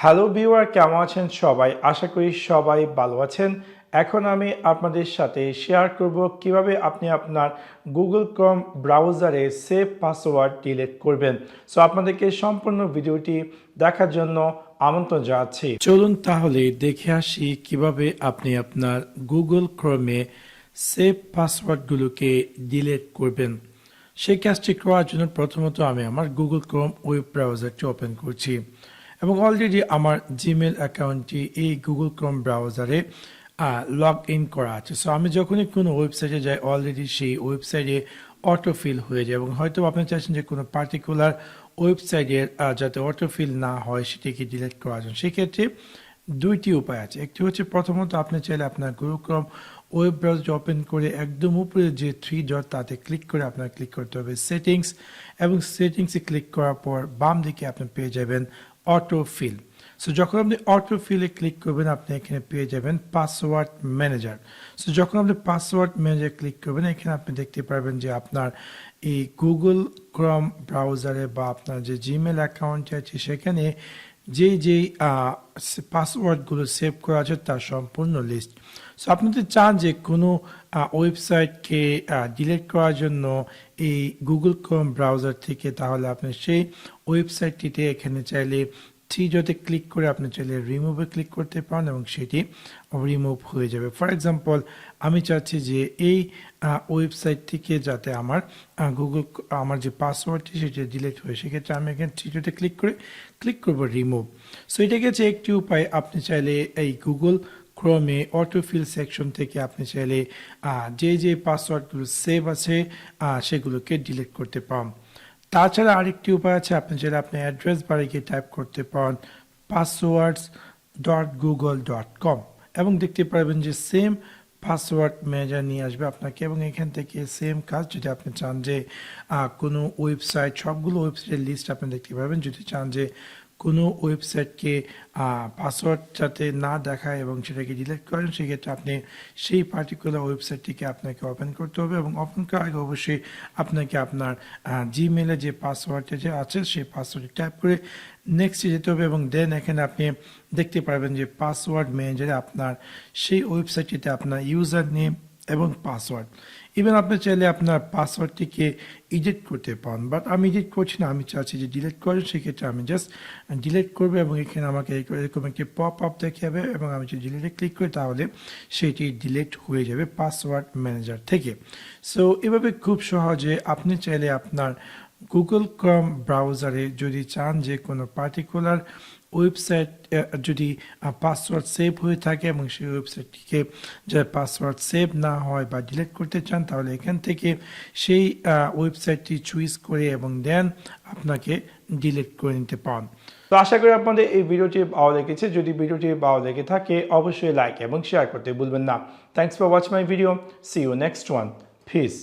Hello viewer, কেমন আছেন সবাই? আশা করি সবাই ভালো আছেন। এখন আমি আপনাদের সাথে শেয়ার করব কিভাবে আপনি আপনার গুগল ক্রোম ব্রাউজারে সেভ পাসওয়ার্ড ডিলিট করবেন। সো আপনাদেরকে সম্পূর্ণ ভিডিওটি দেখার জন্য আমন্ত্রণ জানাচ্ছি। চলুন তাহলে দেখে আসি কিভাবে আপনি আপনার গুগল ক্রোমে সেভ পাসওয়ার্ডগুলোকে ডিলিট করবেন। সেই কাজটি করার জন্য প্রথমত আমি আমার গুগল ক্রোম ওয়েব ব্রাউজারটি ওপেন করছি এবং অলরেডি আমার জিমেল অ্যাকাউন্টটি এই গুগল ক্রোম ব্রাউজারে লগ ইন করা আছে। সো আমি যখনই কোনো ওয়েবসাইটে যাই অলরেডি সেই ওয়েবসাইটে অটোফিল হয়ে যায় এবং হয়তো আপনি চাইছেন যে কোনো পার্টিকুলার ওয়েবসাইটের যাতে অটোফিল না হয় সেটিকে ডিলিট করার জন্য। সেক্ষেত্রে দুইটি উপায় আছে। একটি হচ্ছে প্রথমত আপনি চাইলে আপনার Google Chrome web browser open করে একদম উপরে যে 3 ডট তাতে ক্লিক করে আপনার ক্লিক করতে হবে সেটিংস এবং সেটিংসে ক্লিক করার পর বাম দিকে আপনি পেয়ে যাবেন অটোফিল। সো যখন আপনি অটোফিলে ক্লিক করবেন আপনি এখানে পেয়ে যাবেন পাসওয়ার্ড ম্যানেজার। সো যখন আপনি পাসওয়ার্ড ম্যানেজার ক্লিক করবেন এখানে আপনি দেখতে পারবেন যে আপনার এই গুগল ক্রোম ব্রাউজারে বা আপনার যে জিমেল অ্যাকাউন্ট আছে সেখানে যেই পাসওয়ার্ডগুলো সেভ করা আছে তার সম্পূর্ণ লিস্ট। সো আপনি যদি চান যে কোনো ওয়েবসাইটকে ডিলিট করার জন্য এই গুগল ক্রোম ব্রাউজার থেকে, তাহলে আপনি সেই ওয়েবসাইটটিতে এখানে চাইলে থ্রি ডটে ক্লিক করে আপনি চাইলে রিমুভে ক্লিক করতে পারেন এবং সেটি রিমুভ হয়ে যাবে। ফর এক্সাম্পল আমি চাচ্ছি যে এই ওয়েবসাইট থেকে যাতে আমার আমার যে পাসওয়ার্ডটি সেটি ডিলিট হয়, সেক্ষেত্রে আমি এখানে থ্রি ডটে ক্লিক করবো রিমুভ। সো এটা গেছে একটি উপায়। আপনি চাইলে এই গুগল ক্রোমে অটোফিল সেকশন থেকে আপনি চাইলে যে পাসওয়ার্ডগুলো সেভ আছে সেগুলোকে ডিলিট করতে পারেন। তাছাড়া আরেকটি উপায় আছে, আপনি চাইলে আপনি অ্যাড্রেস বারে গিয়ে টাইপ করতে পারেন passwords.google.com এবং দেখতে পারবেন যে সেম পাসওয়ার্ড ম্যানেজার নিয়ে আসবে আপনাকে এবং এখান থেকে সেম কাজ। যদি আপনি চান যে কোনো ওয়েবসাইট, সবগুলো ওয়েবসাইটের লিস্ট আপনি দেখতে পারবেন। যদি চান যে কোনো ওয়েবসাইটকে পাসওয়ার্ড যাতে না দেখায় এবং সেটাকে ডিলিট করেন, সেক্ষেত্রে আপনি সেই পার্টিকুলার ওয়েবসাইটটিকে আপনাকে ওপেন করতে হবে এবং ওপেন করার আগে অবশ্যই আপনাকে আপনার জিমেলে যে পাসওয়ার্ডটা যে আছে সেই পাসওয়ার্ডটি টাইপ করে নেক্সটে যেতে হবে এবং দেন এখানে আপনি দেখতে পারবেন যে পাসওয়ার্ড ম্যানেজারে আপনার সেই ওয়েবসাইটটিতে আপনার ইউজার নেম এবং পাসওয়ার্ড। ইভেন আপনি চাইলে আপনার পাসওয়ার্ডটিকে এডিট করতে পারেন, বাট আমি এডিট করছি না, আমি চাচ্ছি যে ডিলিট করেন। সেক্ষেত্রে আমি জাস্ট ডিলিট করবো এবং এখানে আমাকে এরকম একটি পপ আপ দেখাবে এবং আমি যদি ডিলিটে ক্লিক করি তাহলে সেটি ডিলিট হয়ে যাবে পাসওয়ার্ড ম্যানেজার থেকে। সো এভাবে খুব সহজে আপনি চাইলে আপনার গুগল ক্রোম ব্রাউজারে যদি চান যে কোনো পার্টিকুলার ওয়েবসাইট যদি পাসওয়ার্ড সেভ হয়ে থাকে এবং সেই ওয়েবসাইটটিকে যে পাসওয়ার্ড সেভ না হয় বা ডিলিট করতে চান, তাহলে এখান থেকে সেই ওয়েবসাইটটি চুজ করে এবং দেন আপনাকে ডিলিট করে নিতে পারেন। তো আশা করি আপনাদের এই ভিডিওটি ভালো লেগেছে। যদি ভিডিওটি ভালো লেগে থাকে অবশ্যই লাইক এবং শেয়ার করতে ভুলবেন না। Thanks for watch my video. See you next one. Piece.